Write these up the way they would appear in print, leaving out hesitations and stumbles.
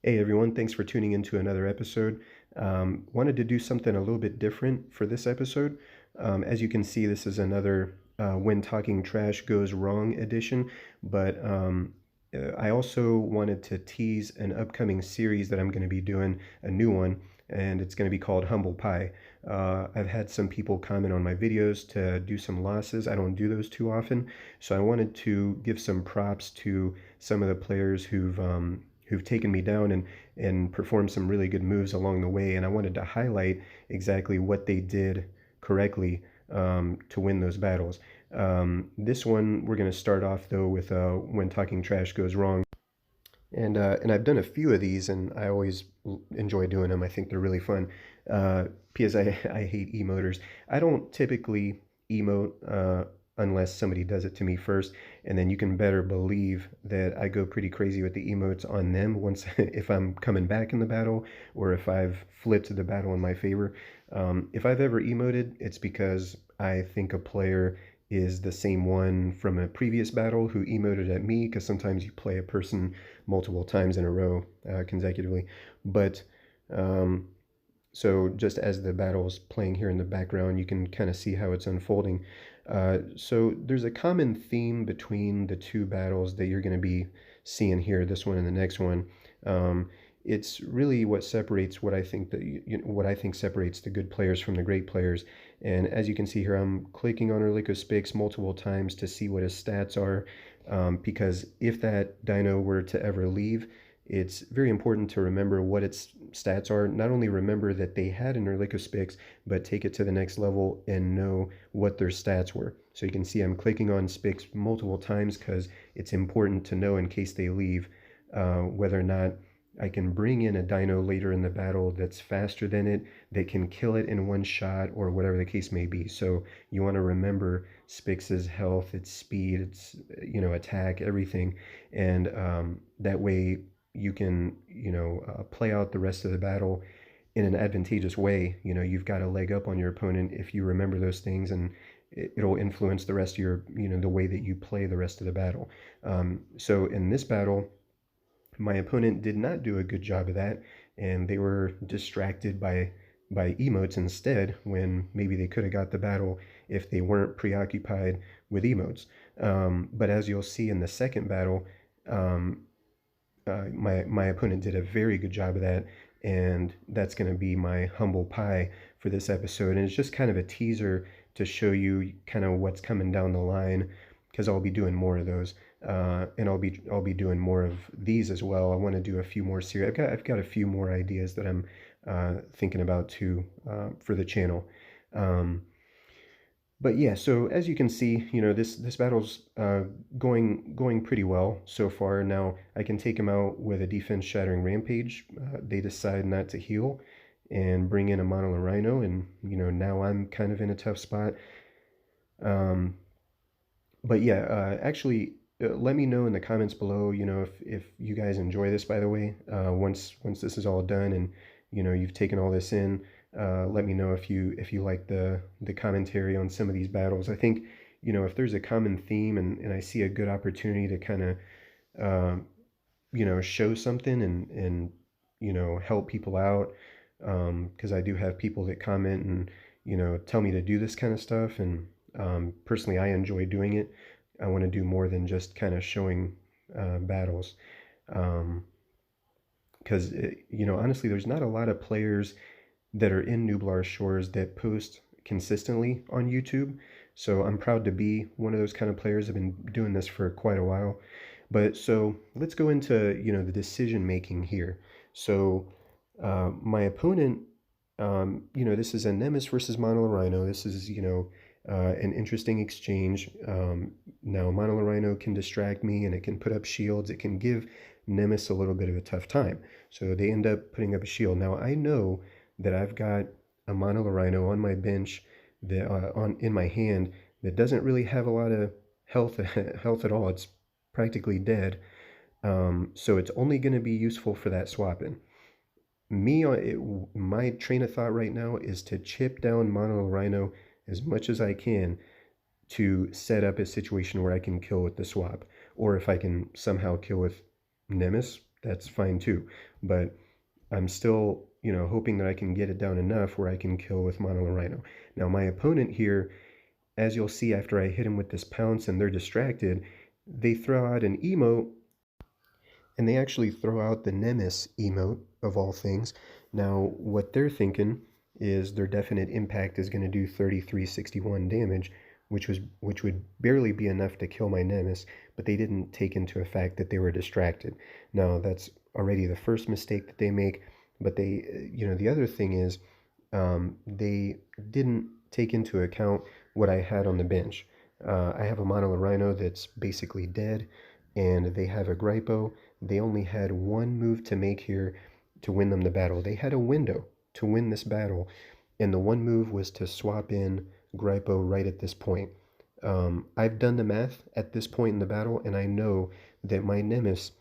Hey everyone, thanks for tuning into another episode. Wanted to do something a little bit different for this episode. As you can see, this is another When Talking Trash Goes Wrong edition, but I also wanted to tease an upcoming series that I'm going to be doing, a new one, and it's going to be called Humble Pie. I've had some people comment on my videos to do some losses. I don't do those too often, so I wanted to give some props to some of the players who've taken me down and performed some really good moves along the way. And I wanted to highlight exactly what they did correctly to win those battles. This one, we're going to start off though with When Talking Trash Goes Wrong. And I've done a few of these, and I always enjoy doing them. I think they're really fun. Because I hate emoters. I don't typically emote unless somebody does it to me first, and then you can better believe that I go pretty crazy with the emotes on them once if I'm coming back in the battle or if I've flipped the battle in my favor. If I've ever emoted, it's because I think a player is the same one from a previous battle who emoted at me, because sometimes you play a person multiple times in a row consecutively. But so just as the battle's playing here in the background, you can kind of see how it's unfolding. So there's a common theme between the two battles that you're going to be seeing here, this one and the next one. It's really what separates what I think what I think separates the good players from the great players. And as you can see here, I'm clicking on Orlycospix multiple times to see what his stats are, because if that dino were to ever leave, it's very important to remember what its stats are. Not only remember that they had an Orlycospix, but take it to the next level and know what their stats were. So you can see I'm clicking on Spix multiple times because it's important to know in case they leave whether or not I can bring in a dino later in the battle that's faster than it, that can kill it in one shot, or whatever the case may be. So you want to remember Spix's health, its speed, its attack, everything, and that way you can play out the rest of the battle in an advantageous way. You've got a leg up on your opponent if you remember those things, and it'll influence the rest of your the way that you play the rest of the battle. So in this battle, my opponent did not do a good job of that, and they were distracted by emotes instead, when maybe they could have got the battle if they weren't preoccupied with emotes. But as you'll see in the second battle, my opponent did a very good job of that, and that's going to be my humble pie for this episode. And it's just kind of a teaser to show you kind of what's coming down the line, because I'll be doing more of those, and I'll be doing more of these as well. I want to do a few more series. I've got a few more ideas that I'm thinking about too for the channel. But yeah, so as you can see, this battle's going pretty well so far. Now I can take him out with a defense shattering rampage. They decide not to heal and bring in a Monolith Rhino, and now I'm kind of in a tough spot. But yeah, actually, let me know in the comments below, if you guys enjoy this, by the way, once this is all done and you've taken all this in. Let me know if you like the commentary on some of these battles. I think if there's a common theme, and I see a good opportunity to kind of show something and help people out, because I do have people that comment and tell me to do this kind of stuff, and personally I enjoy doing it. I want to do more than just kind of showing battles, because honestly, there's not a lot of players that are in Nublar Shores that post consistently on YouTube. So I'm proud to be one of those kind of players. I've been doing this for quite a while. But so let's go into the decision making here. So my opponent, this is a Nemesis versus Monolith Rhino. This is an interesting exchange. Now Monolith Rhino can distract me, and it can put up shields. It can give Nemesis a little bit of a tough time. So they end up putting up a shield. Now I know that I've got a Monolith Rhino on my bench, that in my hand, that doesn't really have a lot of health health at all. It's practically dead. So it's only going to be useful for that swapping. My train of thought right now is to chip down Monolith Rhino as much as I can to set up a situation where I can kill with the swap, or if I can somehow kill with Nemesis, that's fine too. But I'm still, hoping that I can get it down enough where I can kill with Mono Now, my opponent here, as you'll see after I hit him with this pounce and they're distracted, they throw out an emote, and they actually throw out the Nemesis emote of all things. Now, what they're thinking is their definite impact is going to do 3361 damage, which would barely be enough to kill my Nemesis, but they didn't take into effect that they were distracted. Now, that's already the first mistake that they make, but the other thing is they didn't take into account what I had on the bench. I have a Monolith Rhino that's basically dead, and they have a Gripo. They only had one move to make here to win them the battle. They had a window to win this battle, and the one move was to swap in Gripo right at this point. I've done the math at this point in the battle, and I know that my Nemesis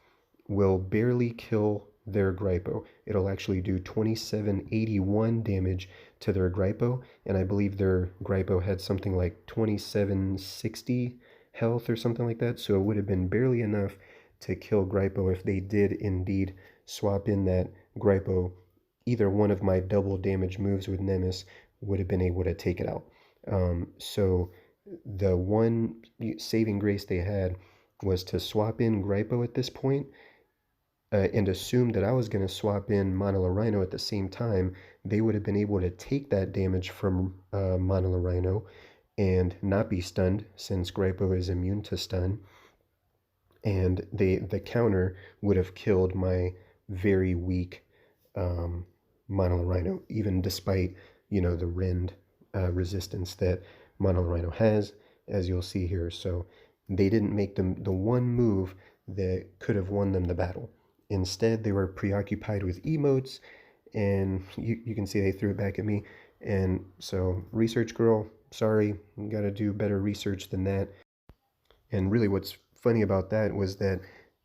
will barely kill their Gripo. It'll actually do 2781 damage to their Gripo, and I believe their Gripo had something like 2760 health or something like that, so it would have been barely enough to kill Gripo if they did indeed swap in that Gripo. Either one of my double damage moves with Nemesis would have been able to take it out. So the one saving grace they had was to swap in Gripo at this point, and assume that I was going to swap in Monolith Rhino at the same time. They would have been able to take that damage from Monolith Rhino and not be stunned, since Gripo is immune to stun. And the counter would have killed my very weak Monolith Rhino, even despite, the rend resistance that Monolith Rhino has, as you'll see here. So they didn't make them the one move that could have won them the battle. Instead, they were preoccupied with emotes, and you can see they threw it back at me. And so, Research Girl, sorry, you got to do better research than that. And really, what's funny about that was that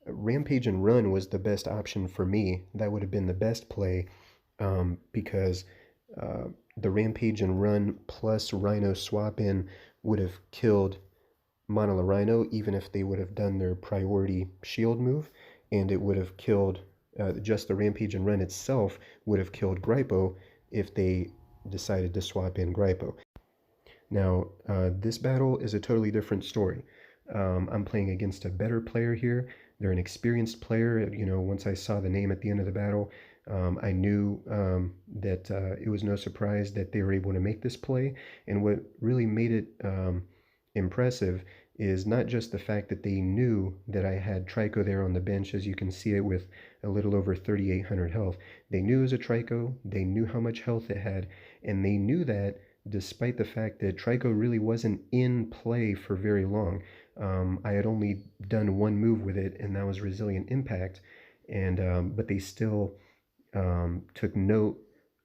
Rampage and Run was the best option for me. That would have been the best play, because the Rampage and Run plus Rhino swap in would have killed Monolith Rhino, even if they would have done their priority shield move, and it would have killed just the Rampage and Run itself would have killed Gripo if they decided to swap in Gripo. Now, this battle is a totally different story. I'm playing against a better player here. They're an experienced player. Once I saw the name at the end of the battle, I knew that it was no surprise that they were able to make this play. And what really made it impressive is not just the fact that they knew that I had Trico there on the bench, as you can see it with a little over 3,800 health. They knew it was a Trico, they knew how much health it had, and they knew that despite the fact that Trico really wasn't in play for very long. I had only done one move with it, and that was Resilient Impact, and but they still took note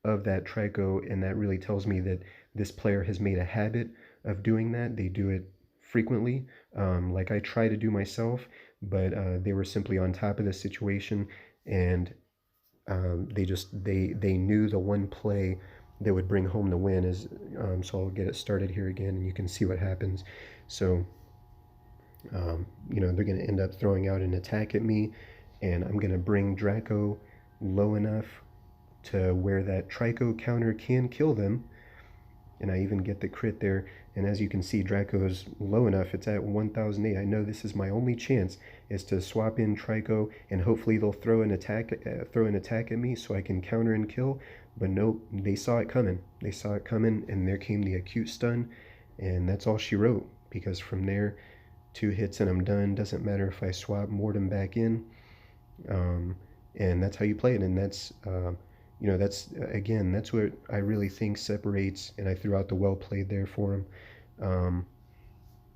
of that Trico, and that really tells me that this player has made a habit of doing that. They do it frequently, like I try to do myself, but they were simply on top of the situation, and they knew the one play that would bring home the win. Is So I'll get it started here again, and you can see what happens. So they're going to end up throwing out an attack at me, and I'm going to bring Draco low enough to where that Trico counter can kill them, and I even get the crit there. And as you can see, Draco's low enough, it's at 1008. I know this is my only chance, is to swap in Trico, and hopefully they'll throw an attack at me so I can counter and kill. But nope, they saw it coming. They saw it coming, and there came the acute stun, and that's all she wrote. Because from there, 2 hits and I'm done. Doesn't matter if I swap Mortem back in, and that's how you play it. And that's that's what I really think separates. And I threw out the well played there for him.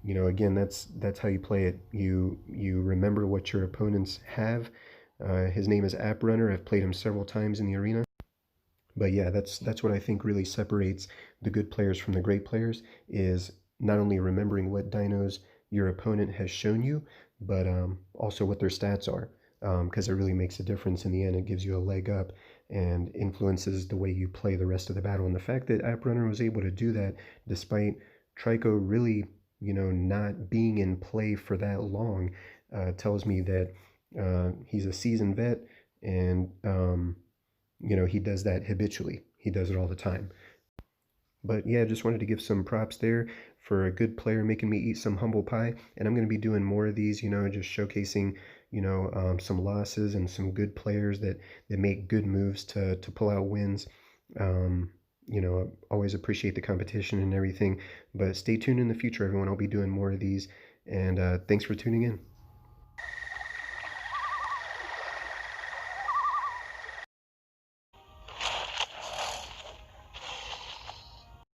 Again, that's how you play it. You remember what your opponents have. His name is App Runner. I've played him several times in the arena. But yeah, that's what I think really separates the good players from the great players, is not only remembering what dinos your opponent has shown you, but also what their stats are, because it really makes a difference in the end. It gives you a leg up and influences the way you play the rest of the battle. And the fact that App Runner was able to do that despite Trico really, not being in play for that long, tells me that He's a seasoned vet, and he does that habitually. He does it all the time. But yeah, just wanted to give some props there for a good player making me eat some humble pie. And I'm going to be doing more of these, just showcasing, some losses and some good players that make good moves to pull out wins. Um, always appreciate the competition and everything. But stay tuned in the future, everyone. I'll be doing more of these. And thanks for tuning in.